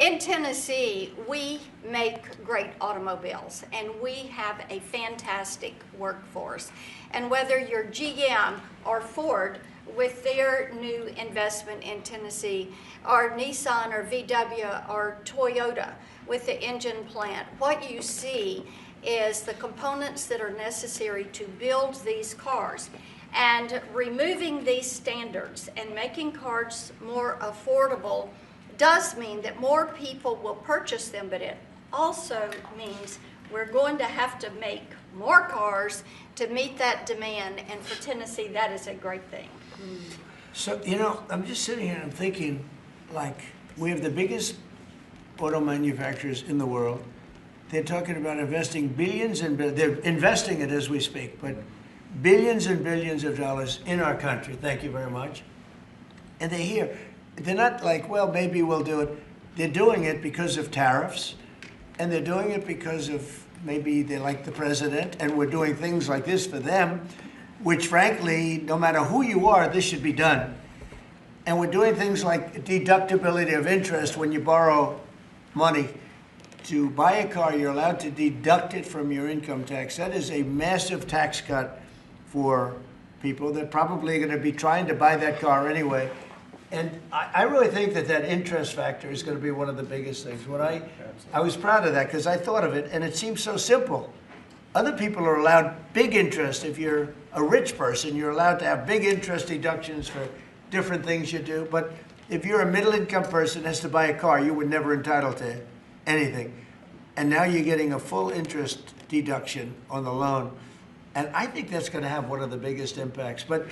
In Tennessee, we make great automobiles, and we have a fantastic workforce. And whether you're GM or Ford with their new investment in Tennessee, or Nissan or VW or Toyota with the engine plant, what you see is the components that are necessary to build these cars. And removing these standards and making cars more affordable does mean that more people will purchase them, but it also means we're going to have to make more cars to meet that demand, and for Tennessee, that is a great thing. So, you know, I'm just sitting here and I'm thinking, like, we have the biggest auto manufacturers in the world. They're talking about investing billions and they're investing it as we speak, but billions and billions of dollars in our country. Thank you very much. And they're here. They're not like, well, maybe we'll do it. They're doing it because of tariffs, and they're doing it because of maybe they like the president, and we're doing things like this for them, which frankly, no matter who you are, this should be done. And we're doing things like deductibility of interest. When you borrow money to buy a car, you're allowed to deduct it from your income tax. That is a massive tax cut for people that probably are going to be trying to buy that car anyway. And I really think that that interest factor is going to be one of the biggest things. When I was proud of that because I thought of it, and it seems so simple. Other people are allowed big interest. If you're a rich person, you're allowed to have big interest deductions for different things you do. But if you're a middle-income person that has to buy a car, you were never entitled to anything. And now you're getting a full interest deduction on the loan. And I think that's going to have one of the biggest impacts. But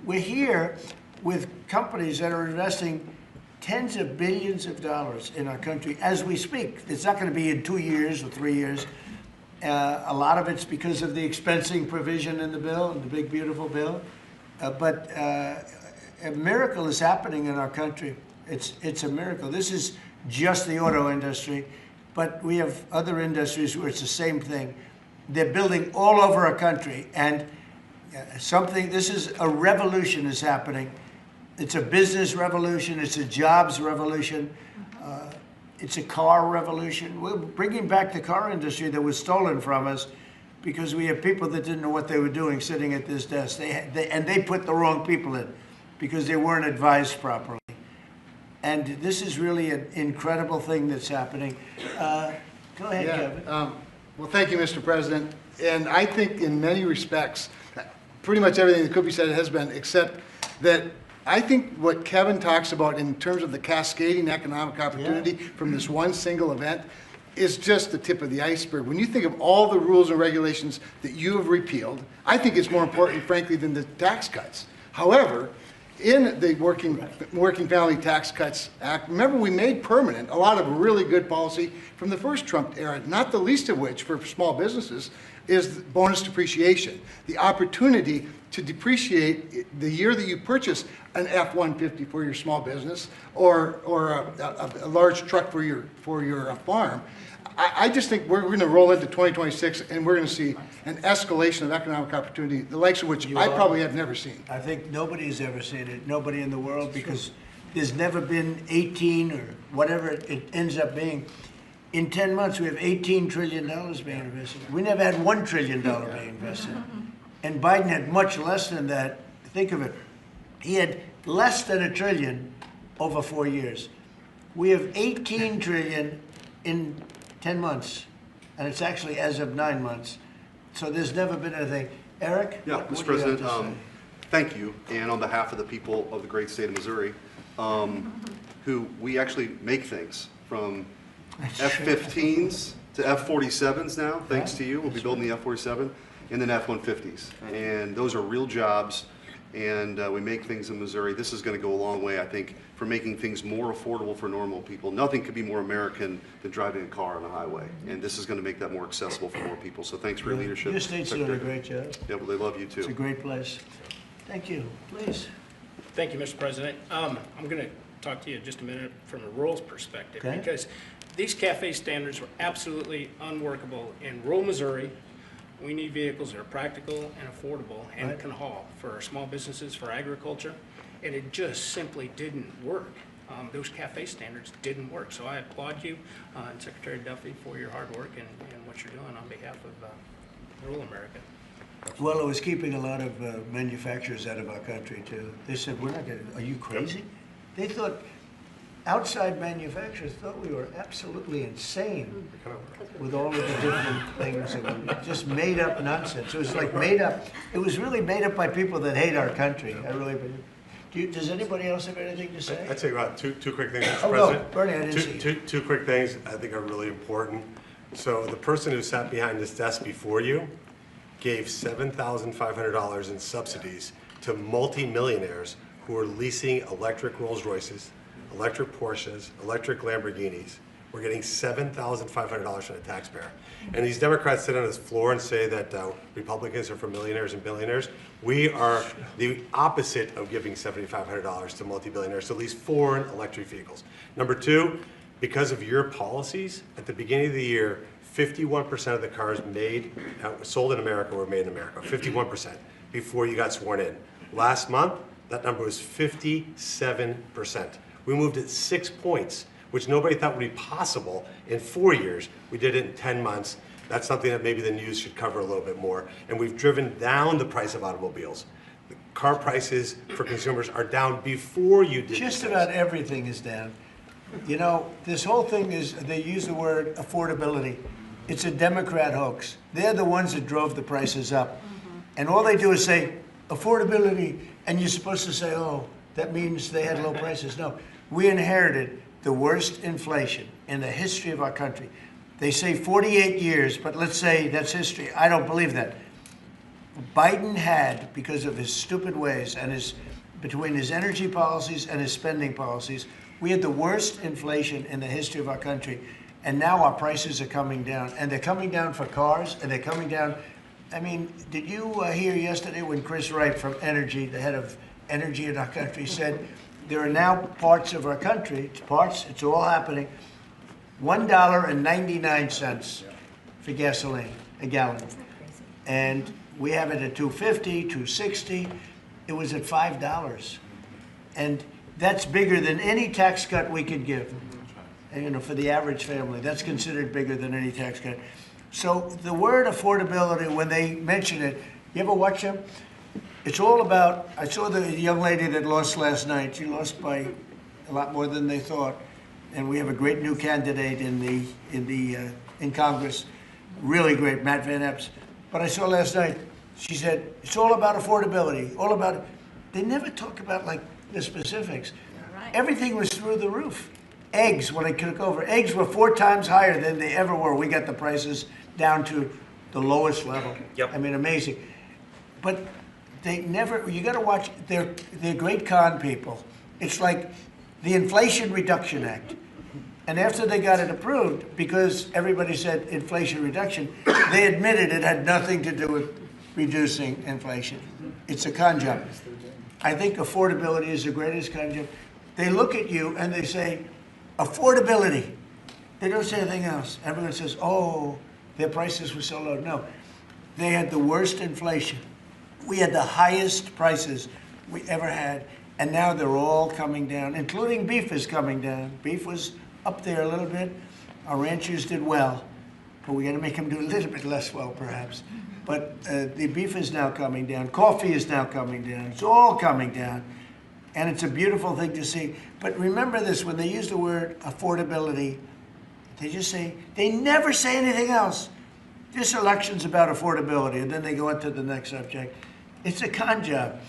we're here with companies that are investing tens of billions of dollars in our country as we speak. It's not going to be in 2 years or 3 years. A lot of it's because of the expensing provision in the bill, in the big, beautiful bill. But a miracle is happening in our country. It's a miracle. This is just the auto industry, but we have other industries where it's the same thing. They're building all over our country, and this is a revolution is happening. It's a business revolution. It's a jobs revolution. It's a car revolution. We're bringing back the car industry that was stolen from us because we have people that didn't know what they were doing sitting at this desk. They put the wrong people in because they weren't advised properly. And this is really an incredible thing that's happening. Go ahead, Kevin. Well, thank you, Mr. President. And I think in many respects, pretty much everything that could be said has been, except that I think what Kevin talks about in terms of the cascading economic opportunity from this one single event is just the tip of the iceberg. When you think of all the rules and regulations that you have repealed, I think it's more important, frankly, than the tax cuts. However, in the Working Family Tax Cuts Act, remember we made permanent a lot of really good policy from the first Trump era, not the least of which for small businesses is bonus depreciation. The opportunity to depreciate the year that you purchase an F-150 for your small business or a large truck for your farm. I just think we're going to roll into 2026 and we're going to see an escalation of economic opportunity, the likes of which I probably have never seen. I think nobody's ever seen it, nobody in the world, because there's never been 18 or whatever it ends up being. In 10 months, we have $18 trillion being invested. We never had $1 trillion being invested. And Biden had much less than that. Think of it. He had less than $1 trillion over 4 years. We have $18 trillion in 10 months, and it's actually as of 9 months. So there's never been anything. Eric? Yeah, Mr. President, thank you. And on behalf of the people of the great state of Missouri, who we actually make things from F-15s to F-47s now, thanks to you. We'll be building the F-47 and then F-150s. And those are real jobs, and we make things in Missouri. This is going to go a long way, I think, for making things more affordable for normal people. Nothing could be more American than driving a car on a highway, and this is going to make that more accessible for more people. So thanks for your leadership. Your state's doing a great job. Yeah, well, they love you too. It's a great place. Thank you. Please. Thank you, Mr. President. I'm going to talk to you just a minute from a rural perspective, because these CAFE standards were absolutely unworkable in rural Missouri. We need vehicles that are practical and affordable and can haul for our small businesses, for agriculture, and it just simply didn't work. those CAFE standards didn't work. So I applaud you and Secretary Duffy for your hard work and what you're doing on behalf of rural America. Well, it was keeping a lot of manufacturers out of our country too. They said, we're not going to, are you crazy? They thought, outside manufacturers thought we were absolutely insane with all of the different things. That were just made up nonsense. It was like made up, it was really made up by people that hate our country. I really believe. Does anybody else have anything to say? I'd say about two quick things, Mr. Oh, President. no, Bernie, I didn't see you. Two quick things I think are really important. So the person who sat behind this desk before you gave $7,500 in subsidies to multi-millionaires who are leasing electric Rolls Royces, electric Porsches, electric Lamborghinis. We're getting $7,500 from the taxpayer. And these Democrats sit on this floor and say that Republicans are for millionaires and billionaires. We are the opposite of giving $7,500 to multi-billionaires to lease foreign electric vehicles. Number two, because of your policies, at the beginning of the year, 51% of the cars sold in America were made in America, 51% before you got sworn in. Last month, that number was 57%. We moved it 6 points, which nobody thought would be possible in 4 years. We did it in 10 months. That's something that maybe the news should cover a little bit more. And we've driven down the price of automobiles. The car prices for consumers are down before you did. Just about everything is down. You know, this whole thing is, they use the word affordability. It's a Democrat hoax. They're the ones that drove the prices up. And all they do is say, affordability, and you're supposed to say, oh, that means they had low prices. No, we inherited the worst inflation in the history of our country. They say 48 years, but let's say that's history. I don't believe that. Biden had, because of his stupid ways and between his energy policies and his spending policies, we had the worst inflation in the history of our country. And now our prices are coming down, and they're coming down for cars, and they're coming down. I mean, did you hear yesterday when Chris Wright from Energy, the head of energy in our country, said there are now parts of our country, it's all happening, $1.99 for gasoline, a gallon. And we have it at $2.50, $2.60. It was at $5. And that's bigger than any tax cut we could give. You know, for the average family, that's considered bigger than any tax cut. So the word affordability, when they mention it, you ever watch them? It's all about, I saw the young lady that lost last night. She lost by a lot more than they thought. And we have a great new candidate in Congress, really great, Matt Van Epps. But I saw last night, she said, it's all about affordability, all about, they never talk about like the specifics. Right. Everything was through the roof. Eggs, when I took over, eggs were 4 times higher than they ever were. We got the prices down to the lowest level. Yep. I mean, amazing. But they never, you got to watch, they're great con people. It's like the Inflation Reduction Act. And after they got it approved, because everybody said inflation reduction, they admitted it had nothing to do with reducing inflation. It's a con job. I think affordability is the greatest con job. They look at you and they say, affordability. They don't say anything else. Everyone says, oh, their prices were so low. No, they had the worst inflation. We had the highest prices we ever had, and now they're all coming down, including beef is coming down. Beef was up there a little bit. Our ranchers did well, but we got to make them do a little bit less well, perhaps. But the beef is now coming down. Coffee is now coming down. It's all coming down. And it's a beautiful thing to see. But remember this, when they use the word affordability, they just say, they never say anything else. This election's about affordability, and then they go into the next subject. It's a con job.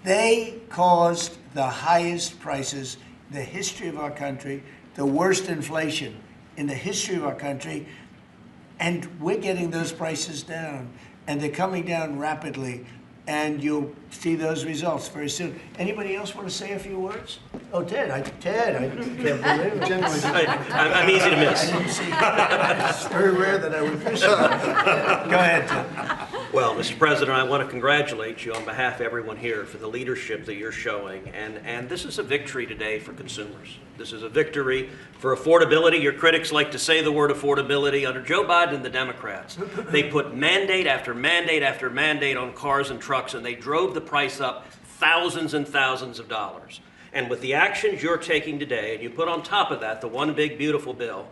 They caused the highest prices in the history of our country, the worst inflation in the history of our country, and we're getting those prices down, and they're coming down rapidly. And you'll see those results very soon. Anybody else want to say a few words? Oh, Ted, I can't believe it. I'm easy to miss. I didn't see It's very rare that I would miss it. Go ahead, Ted. Well, Mr. President, I want to congratulate you on behalf of everyone here for the leadership that you're showing. And this is a victory today for consumers. This is a victory for affordability. Your critics like to say the word affordability. Under Joe Biden and the Democrats, they put mandate after mandate after mandate on cars and trucks, and they drove the price up thousands and thousands of dollars. And with the actions you're taking today, and you put on top of that the one big beautiful bill,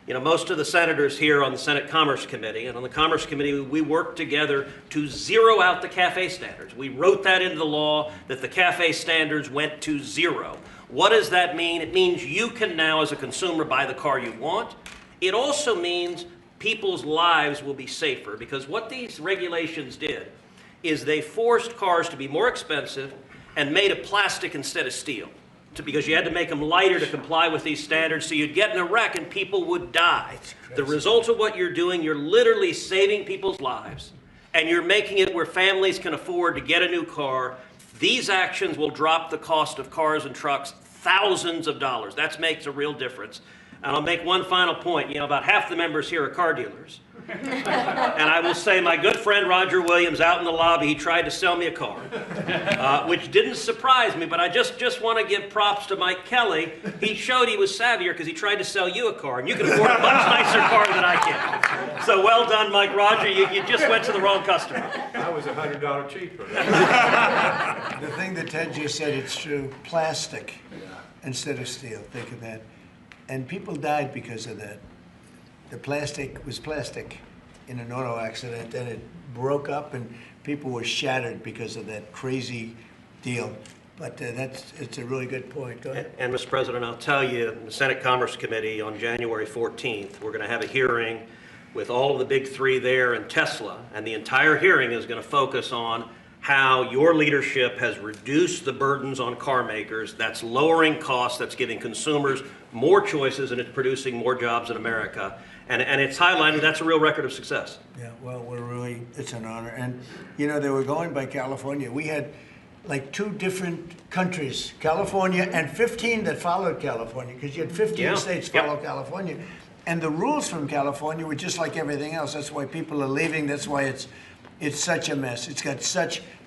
you know, most of the senators here on the Senate Commerce Committee, and on the Commerce Committee, we worked together to zero out the CAFE standards. We wrote that into the law that the CAFE standards went to zero. What does that mean? It means you can now, as a consumer, buy the car you want. It also means people's lives will be safer, because what these regulations did is they forced cars to be more expensive and made of plastic instead of steel, because you had to make them lighter to comply with these standards, so you'd get in a wreck and people would die. The result of what you're doing, you're literally saving people's lives, and you're making it where families can afford to get a new car. These actions will drop the cost of cars and trucks thousands of dollars. That makes a real difference. And I'll make one final point. You know, about half the members here are car dealers. And I will say my good friend Roger Williams out in the lobby, he tried to sell me a car, which didn't surprise me, but I just want to give props to Mike Kelly. He showed he was savvier because he tried to sell you a car, and you can afford a much nicer car than I can. So well done, Mike. Roger, you just went to the wrong customer. I was $100 cheaper. The thing that Ted just said, it's true, plastic instead of steel, think of that. And people died because of that. The plastic was plastic in an auto accident, and it broke up, and people were shattered because of that crazy deal. But it's a really good point. Go ahead. And Mr. President, I'll tell you, in the Senate Commerce Committee on January 14th, we're going to have a hearing with all of the big three there and Tesla, and the entire hearing is going to focus on how your leadership has reduced the burdens on car makers. That's lowering costs, that's giving consumers more choices, and it's producing more jobs in America. And it's highlighted that's a real record of success. Yeah, well, it's an honor. And, you know, they were going by California. We had like 2 different countries, California and 15 that followed California, because you had 15 states follow California. And the rules from California were just like everything else. That's why people are leaving. That's why it's such a mess. It's got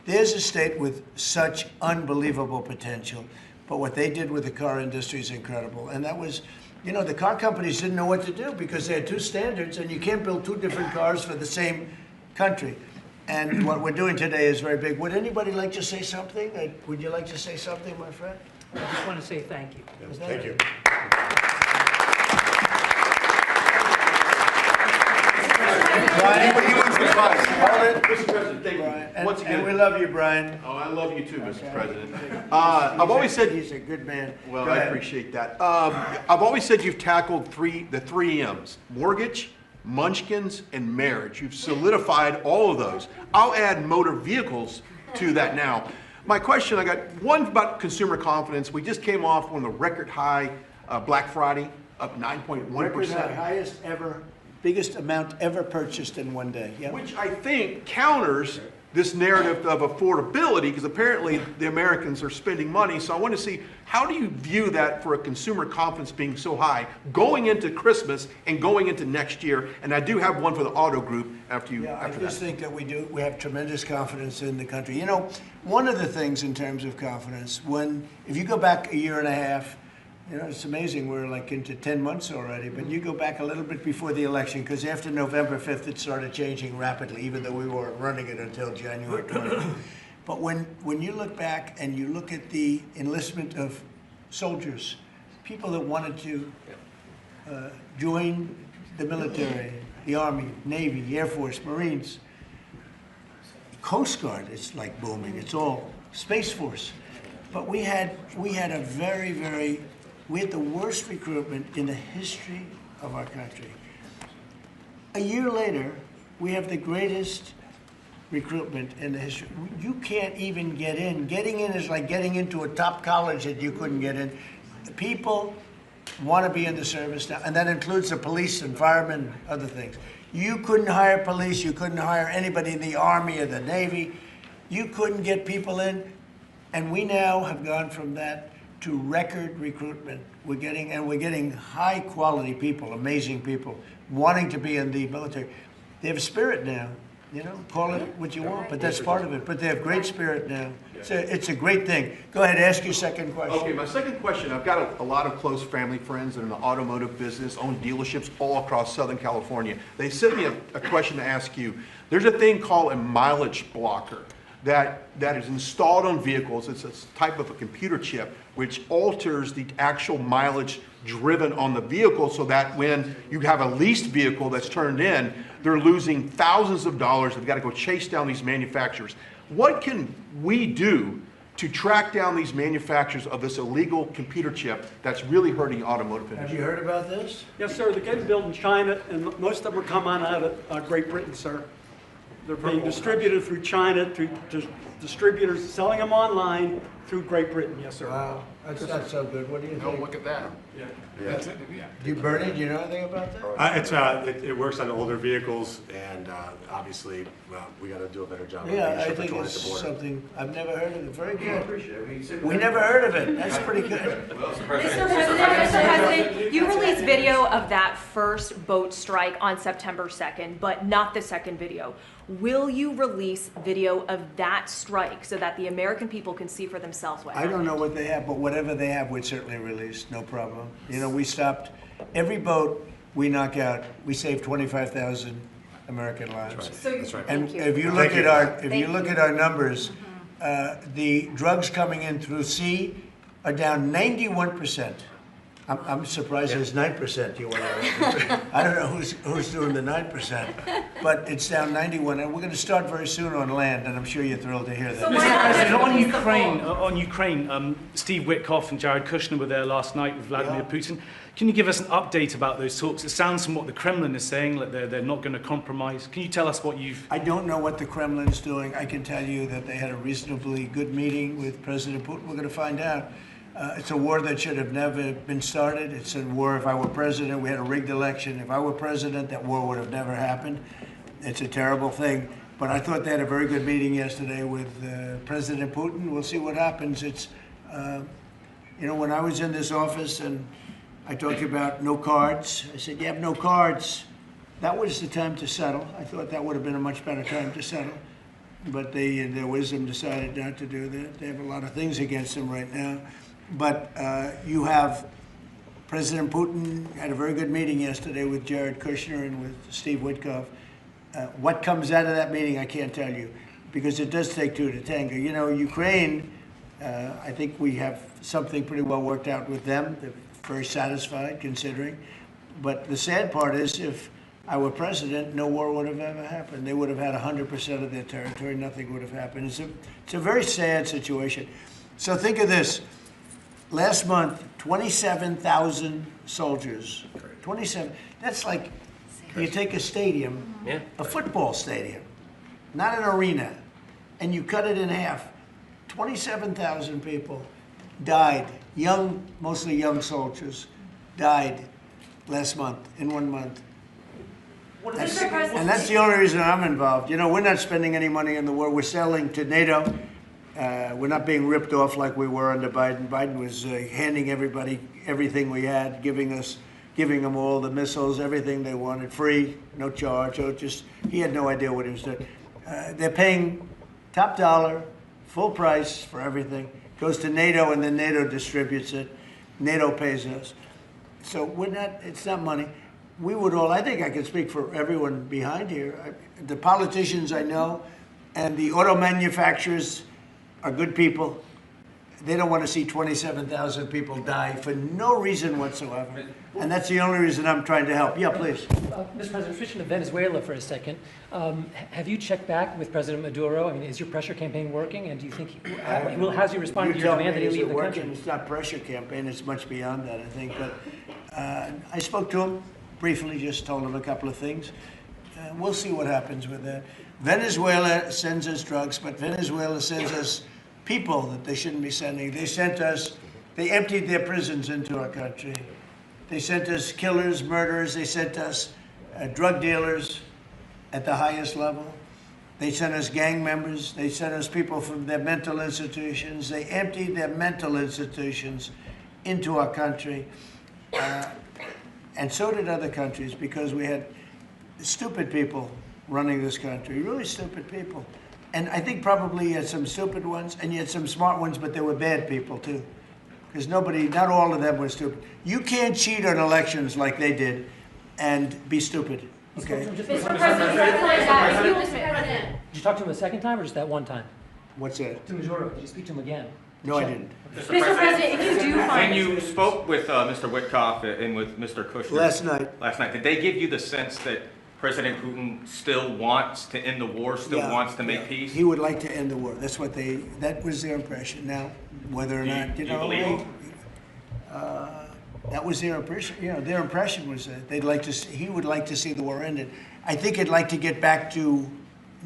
there's a state with such unbelievable potential. But what they did with the car industry is incredible. And that was, you know, the car companies didn't know what to do because they had 2 standards, and you can't build 2 different cars for the same country. And what we're doing today is very big. Would anybody like to say something? Would you like to say something, my friend? I just want to say thank you. Thank you. Brian, Mr. President, thank you. Once again, and we love you, Brian. oh, I love you too, Mr. President. I've always said he's a good man. Well, Go I ahead. appreciate that. I've always said you've tackled the three M's: mortgage, munchkins, and marriage. You've solidified all of those. I'll add motor vehicles to that now. My question, I got one about consumer confidence. We just came off on the record high Black Friday, up 9.1%. Record high, highest ever, biggest amount ever purchased in one day. Yep. Which I think counters this narrative of affordability, because apparently the Americans are spending money. So I want to see, how do you view that for a consumer confidence being so high going into Christmas and going into next year? And I do have one for the auto group after you. Yeah, I just think that we have tremendous confidence in the country. You know, one of the things in terms of confidence, if you go back a year and a half, you know, it's amazing, we're like into 10 months already, but you go back a little bit before the election, because after November 5th, it started changing rapidly, even though we weren't running it until January 20th. But when you look back and you look at the enlistment of soldiers, people that wanted to join the military, the Army, Navy, Air Force, Marines, Coast Guard, it's like booming, it's all Space Force. But we had the worst recruitment in the history of our country. A year later, we have the greatest recruitment in the history. You can't even get in. Getting in is like getting into a top college that you couldn't get in. People want to be in the service now, and that includes the police and firemen and other things. You couldn't hire police, you couldn't hire anybody in the Army or the Navy. You couldn't get people in, and we now have gone from that to record recruitment. We're getting high quality people, amazing people, wanting to be in the military. They have a spirit now, you know, call it what you want, but that's part of it. But they have great spirit now. It's a great thing. Go ahead, ask your second question. Okay, my second question, I've got a lot of close family friends that are in the automotive business, own dealerships all across Southern California. They sent me a question to ask you. There's a thing called a mileage blocker. that is installed on vehicles. It's a type of a computer chip which alters the actual mileage driven on the vehicle, so that when you have a leased vehicle that's turned in, they're losing thousands of dollars. They've got to go chase down these manufacturers. What can we do to track down these manufacturers of this illegal computer chip that's really hurting automotive Have industry? you heard about this? Yes, sir. They're getting built in China, and most of them are coming out of Great Britain, sir. They're being distributed through China, through distributors selling them online through Great Britain. Yes, sir. Wow, that's not so good. What do you think? Look at that. Bernie, do you know anything about that? It works on older vehicles, and obviously, we got to do a better job of Yeah, making I sure think patrolling it's at the border. something, I've never heard of it. Very good. We never heard of it. That's pretty good. Mr. President, you released video of that first boat strike on September 2nd, but not the second video. Will you release video of that strike so that the American people can see for themselves what I happened? don't know what they have, but whatever they have, we'd certainly release, no problem. You know, we stopped, every boat we knock out, we save 25,000 American lives. So, That's right. And thank you. if you look at our numbers, the drugs coming in through sea are down 91%. I'm surprised there's 9%. You want to? I don't know who's doing the 9%, but it's down 91, and we're going to start very soon on land, and I'm sure you're thrilled to hear that. So Mr. President, on Release the Ukraine, full. Steve Witkoff and Jared Kushner were there last night with Vladimir Putin. Can you give us an update about those talks? It sounds from what the Kremlin is saying that they're not going to compromise. Can you tell us what you've... I don't know what the Kremlin's doing. I can tell you that they had a reasonably good meeting with President Putin. We're going to find out. It's a war that should have never been started. It's a war, if I were president, we had a rigged election. If I were president, that war would have never happened. It's a terrible thing. But I thought they had a very good meeting yesterday with President Putin. We'll see what happens. It's, you know, when I was in this office and I talked about no cards, I said, you have no cards. That was the time to settle. I thought that would have been a much better time to settle. But they, in their wisdom, decided not to do that. They have a lot of things against them right now. But you have President Putin had a very good meeting yesterday with Jared Kushner and with Steve Witkoff. What comes out of that meeting, I can't tell you, because it does take two to tango. You know, Ukraine, I think we have something pretty well worked out with them. They're very satisfied, considering. But the sad part is, if I were president, no war would have ever happened. They would have had 100% of their territory. Nothing would have happened. It's a very sad situation. So think of this. Last month, 27,000 soldiers. 27. That's like you take a stadium, a football stadium, not an arena, and you cut it in half. 27,000 people died. Young, mostly young soldiers, died last month, in 1 month. And that's the only reason I'm involved. You know, we're not spending any money in the war. We're selling to NATO. We're not being ripped off like we were under Biden. Biden was handing everybody everything we had, giving them all the missiles, everything they wanted, free, no charge. So he had no idea what he was doing. They're paying top dollar, full price for everything. Goes to NATO, and then NATO distributes it. NATO pays us. So it's not money. We would all, I think I can speak for everyone behind here. The politicians I know and the auto manufacturers are good people. They don't want to see 27,000 people die for no reason whatsoever. And that's the only reason I'm trying to help. Yeah, please. Mr. President, switching to Venezuela for a second, have you checked back with President Maduro? I mean, is your pressure campaign working? And do you think, how's he responding to your demand that he leave the country? It's not pressure campaign, it's much beyond that, I think. But I spoke to him briefly, just told him a couple of things. We'll see what happens with that. Venezuela sends us drugs, but Venezuela sends us people that they shouldn't be sending. They emptied their prisons into our country. They sent us killers, murderers. They sent us drug dealers at the highest level. They sent us gang members. They sent us people from their mental institutions. They emptied their mental institutions into our country. And so did other countries, because we had stupid people running this country, really stupid people. And I think probably you had some stupid ones, and you had some smart ones, but they were bad people too. Because not all of them were stupid. You can't cheat on elections like they did and be stupid, okay? Mr. President, Did you talk to him a second time or just that one time? What's that? To Maduro, did you speak to him again? No, I didn't. Mr. President, if you do When find. you spoke with Mr. Witkoff and with Mr. Kushner Last night, did they give you the sense that President Putin still wants to end the war, still Yeah, wants to yeah. make peace? He would like to end the war. That was their impression. Now, whether or not, Do you believe him? that was their impression. Their impression was that he would like to see the war ended. I think he'd like to get back to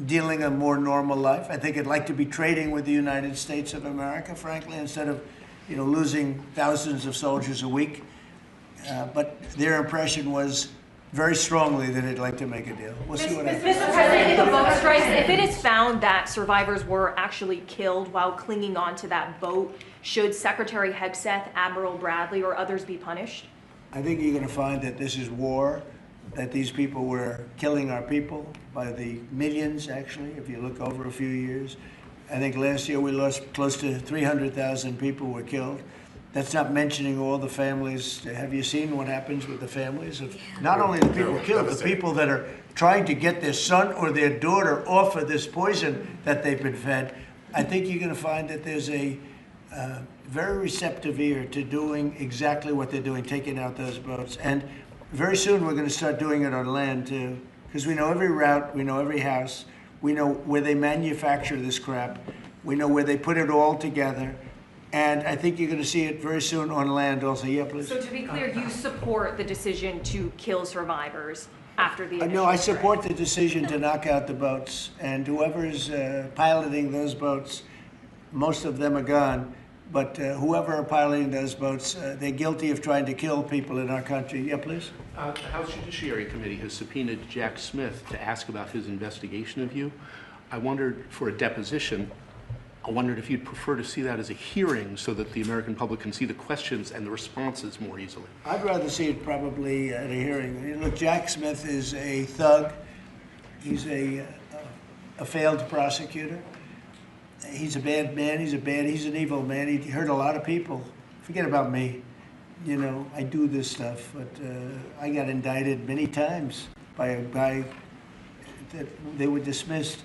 dealing a more normal life. I think he'd like to be trading with the United States of America, frankly, instead of, losing thousands of soldiers a week. But their impression was very strongly that he'd like to make a deal. We'll see what happens. Mr. President, if the boat strikes, if it is found that survivors were actually killed while clinging onto that boat, should Secretary Hegseth, Admiral Bradley, or others be punished? I think you're going to find that this is war, that these people were killing our people by the millions, actually, if you look over a few years. I think last year we lost close to 300,000 people were killed. That's not mentioning all the families. Have you seen what happens with the families of not only the people killed, the people that are trying to get their son or their daughter off of this poison that they've been fed? I think you're going to find that there's a very receptive ear to doing exactly what they're doing, taking out those boats. And very soon we're going to start doing it on land too, because we know every route, we know every house, we know where they manufacture this crap, we know where they put it all together. And I think you're going to see it very soon on land also. Yeah, please. So to be clear, you support the decision to kill survivors after the initial No, I strike? support the decision to knock out the boats. And whoever is piloting those boats, most of them are gone. But whoever are piloting those boats, they're guilty of trying to kill people in our country. Yeah, please. The House Judiciary Committee has subpoenaed Jack Smith to ask about his investigation of you. I wondered, for a deposition, I wondered if you'd prefer to see that as a hearing so that the American public can see the questions and the responses more easily. I'd rather see it probably at a hearing. Look, Jack Smith is a thug. He's a failed prosecutor. He's a bad man. He's an evil man. He hurt a lot of people. Forget about me. I do this stuff, but I got indicted many times by a guy that they were dismissed.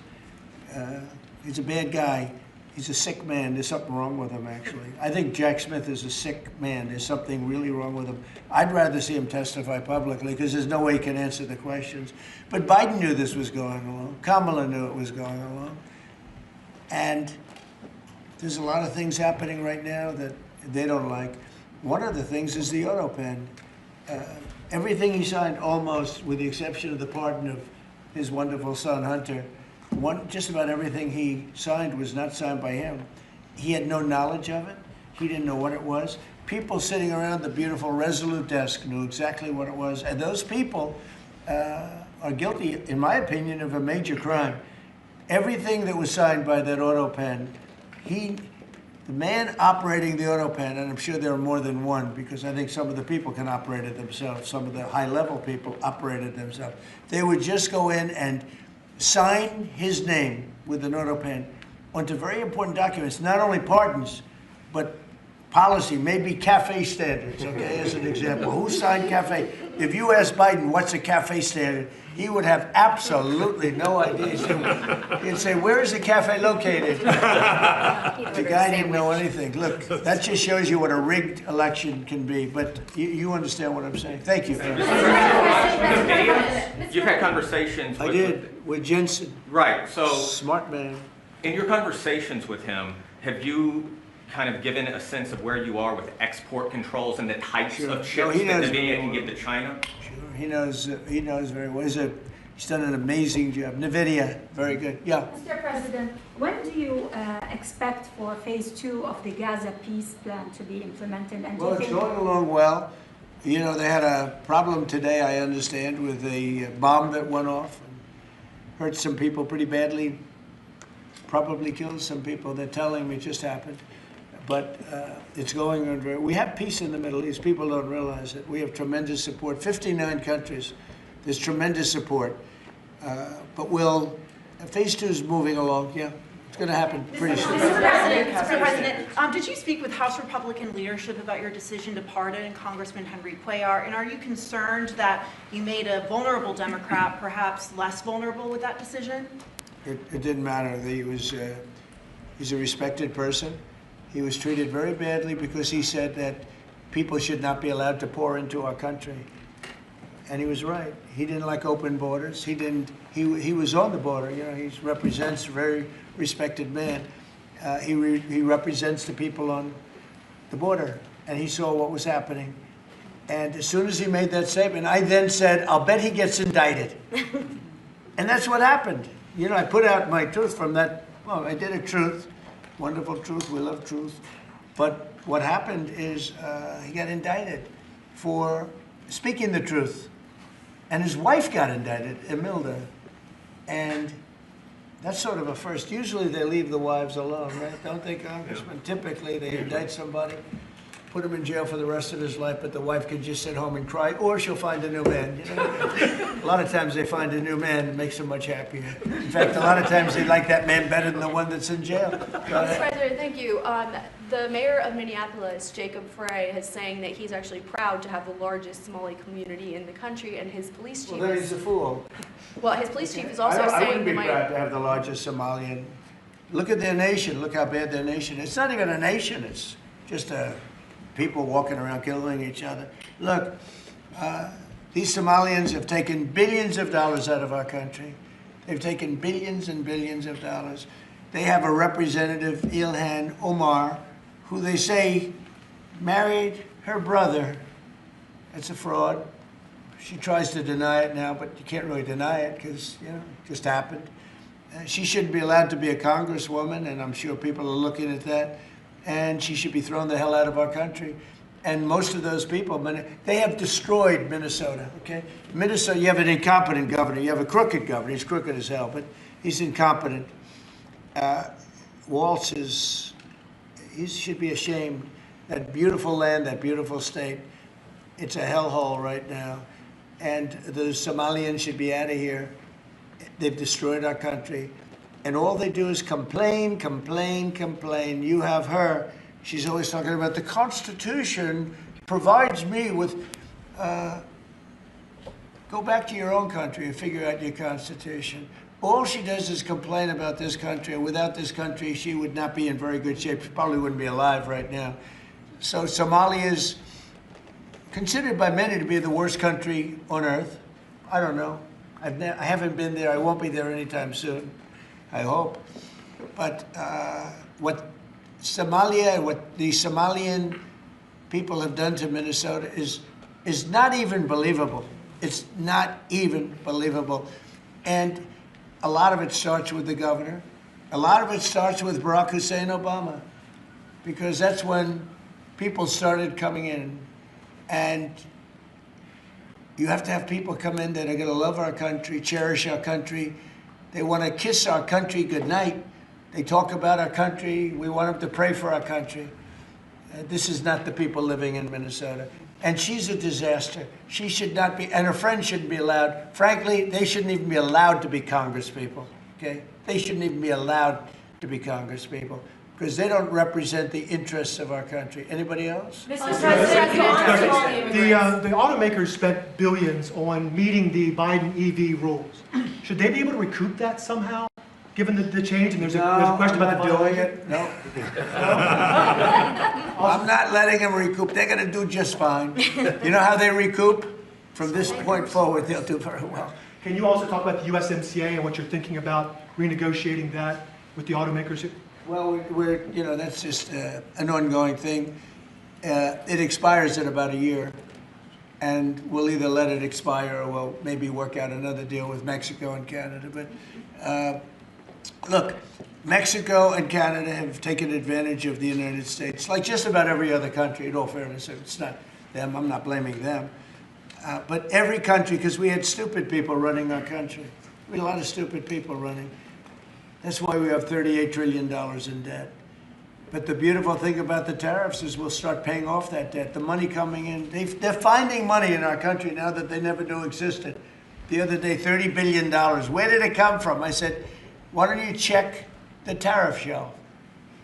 He's a bad guy. He's a sick man. There's something wrong with him, actually. I think Jack Smith is a sick man. There's something really wrong with him. I'd rather see him testify publicly because there's no way he can answer the questions. But Biden knew this was going along. Kamala knew it was going along. And there's a lot of things happening right now that they don't like. One of the things is the autopen. Everything he signed, almost, with the exception of the pardon of his wonderful son, Hunter, just about everything he signed was not signed by him. He had no knowledge of it. He didn't know what it was. People sitting around the beautiful Resolute desk knew exactly what it was. And those people are guilty, in my opinion, of a major crime. Everything that was signed by that autopen, the man operating the autopen, and I'm sure there are more than one because I think some of the people can operate it themselves. Some of the high-level people operated themselves. They would just go in and sign his name with an autopen onto very important documents, not only pardons, but policy, maybe CAFE standards, okay, as an example. Who signed CAFE? If you ask Biden what's a CAFE standard, he would have absolutely no idea. He'd say, where is the CAFE located? The guy didn't know anything. Look, that just shows you what a rigged election can be, but you understand what I'm saying. Thank you. You've had conversations with... I did, with Jensen. Right, so... Smart man. In your conversations with him, have you kind of given a sense of where you are with export controls and the types of chips that NVIDIA can give to China? Sure, he knows very well. He's done an amazing job. NVIDIA, very good. Yeah. Mr. President, when do you expect for phase 2 of the Gaza peace plan to be implemented? And Well, it's going along well. They had a problem today, I understand, with a bomb that went off and hurt some people pretty badly, probably killed some people. They're telling me it just happened. But it's going on very. We have peace in the Middle East. People don't realize it. We have tremendous support. 59 countries. There's tremendous support. But phase 2 is moving along. Yeah, it's going to happen pretty soon. Mr. President, did you speak with House Republican leadership about your decision to pardon Congressman Henry Cuellar? And are you concerned that you made a vulnerable Democrat perhaps less vulnerable with that decision? It didn't matter. He's a respected person. He was treated very badly because he said that people should not be allowed to pour into our country. And he was right. He didn't like open borders. He was on the border. You know, he represents a very respected man. He represents the people on the border, and he saw what was happening. And as soon as he made that statement, I then said, I'll bet he gets indicted. And that's what happened. You know, I put out my truth from that. Well, I did a truth, wonderful truth. We love truth. But what happened is he got indicted for speaking the truth. And his wife got indicted, Imelda. And that's sort of a first. Usually they leave the wives alone, right? Don't they, Congressman? Typically they indict somebody, put him in jail for the rest of his life, but the wife can just sit home and cry, or she'll find a new man. You know? A lot of times they find a new man that makes them much happier. In fact, a lot of times they like that man better than the one that's in jail. Mr. President, thank you. The mayor of Minneapolis, Jacob Frey, is saying that he's actually proud to have the largest Somali community in the country, and his police chief. Well, then he's a fool. Well, his police chief is also I saying wouldn't be proud to have the largest Somalian. Look at their nation. Look how bad their nation is. It's not even a nation. It's just people walking around killing each other. Look, these Somalians have taken billions of dollars out of our country. They've taken billions and billions of dollars. They have a representative, Ilhan Omar, who they say married her brother. It's a fraud. She tries to deny it now, but you can't really deny it because, you know, it just happened. She shouldn't be allowed to be a congresswoman, and I'm sure people are looking at that. And she should be thrown the hell out of our country. And most of those people, they have destroyed Minnesota, okay? Minnesota, you have an incompetent governor. You have a crooked governor. He's crooked as hell, but he's incompetent. Waltz he should be ashamed. That beautiful land, that beautiful state, it's a hellhole right now. And the Somalians should be out of here. They've destroyed our country. And all they do is complain, complain, complain. You have her. She's always talking about the Constitution provides me with, go back to your own country and figure out your Constitution. All she does is complain about this country. And without this country, she would not be in very good shape. She probably wouldn't be alive right now. So Somalia is considered by many to be the worst country on earth. I don't know. I haven't been there. I won't be there anytime soon. I hope. But what Somalia, what the Somalian people have done to Minnesota is not even believable. It's not even believable. And a lot of it starts with the governor. A lot of it starts with Barack Hussein Obama, because that's when people started coming in. And you have to have people come in that are going to love our country, cherish our country. They want to kiss our country goodnight. They talk about our country. We want them to pray for our country. This is not the people living in Minnesota. And she's a disaster. She should not be, and her friends shouldn't be allowed. Frankly, they shouldn't even be allowed to be congresspeople, okay? They shouldn't even be allowed to be congresspeople because they don't represent the interests of our country. Anybody else? Mr. President, the automakers spent billions on meeting the Biden EV rules. Should they be able to recoup that somehow, given the change? And there's a question about the doing it. No. I'm not letting them recoup. They're going to do just fine. You know how they recoup? From this point forward, they'll do very well. Can you also talk about the USMCA and what you're thinking about renegotiating that with the automakers? Well, we're you know, that's just an ongoing thing. It expires in about a year, and we'll either let it expire or we'll maybe work out another deal with Mexico and Canada. But look, Mexico and Canada have taken advantage of the United States, like just about every other country, in all fairness. It's not them, I'm not blaming them. But every country, because we had stupid people running our country. We had a lot of stupid people running. That's why we have $38 trillion in debt. But the beautiful thing about the tariffs is we'll start paying off that debt. The money coming in, they're finding money in our country now that they never knew existed. The other day, $30 billion. Where did it come from? I said, why don't you check the tariff shelf?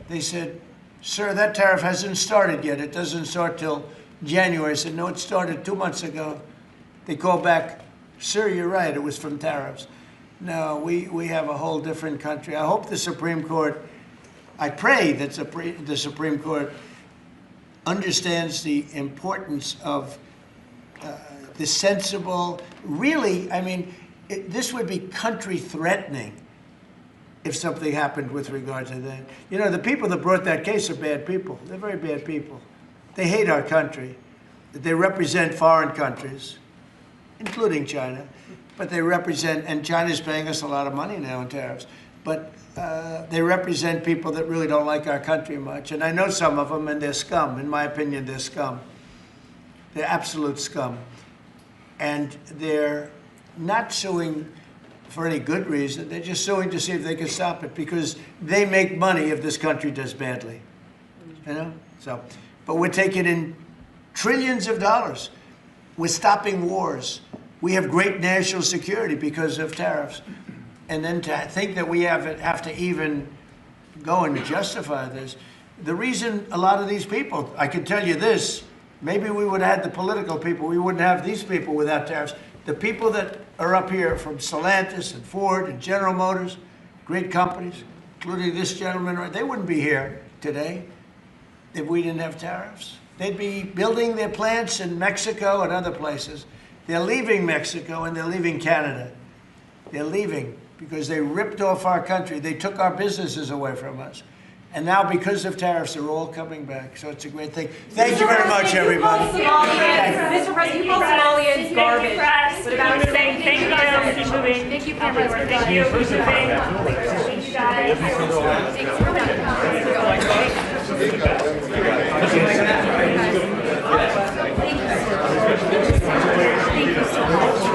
They said, sir, that tariff hasn't started yet. It doesn't start till January. I said, no, it started 2 months ago. They called back, sir, you're right, it was from tariffs. No, we have a whole different country. I hope the Supreme Court I pray that the Supreme Court understands the importance of the sensible, really, I mean, this would be country threatening if something happened with regard to that. You know, the people that brought that case are bad people. They're very bad people. They hate our country. They represent foreign countries, including China, but they represent, and China's paying us a lot of money now in tariffs, but they represent people that really don't like our country much. And I know some of them, and they're scum. In my opinion, they're scum. They're absolute scum. And they're not suing for any good reason. They're just suing to see if they can stop it, because they make money if this country does badly. You know? So, but we're taking in trillions of dollars. We're stopping wars. We have great national security because of tariffs. And then to think that we have to even go and justify this. The reason a lot of these people, I can tell you this, maybe we would have had the political people, we wouldn't have these people without tariffs. The people that are up here from Stellantis and Ford and General Motors, great companies, including this gentleman, they wouldn't be here today if we didn't have tariffs. They'd be building their plants in Mexico and other places. They're leaving Mexico and they're leaving Canada. They're leaving because they ripped off our country. They took our businesses away from us. And now, because of tariffs, they're all coming back. So it's a great thing. Thank you very much, everybody. Mr. President, you call Somalians garbage. What about saying thank you guys? Thank you, Cameron. Thank you. Thank you guys. Thank you so much.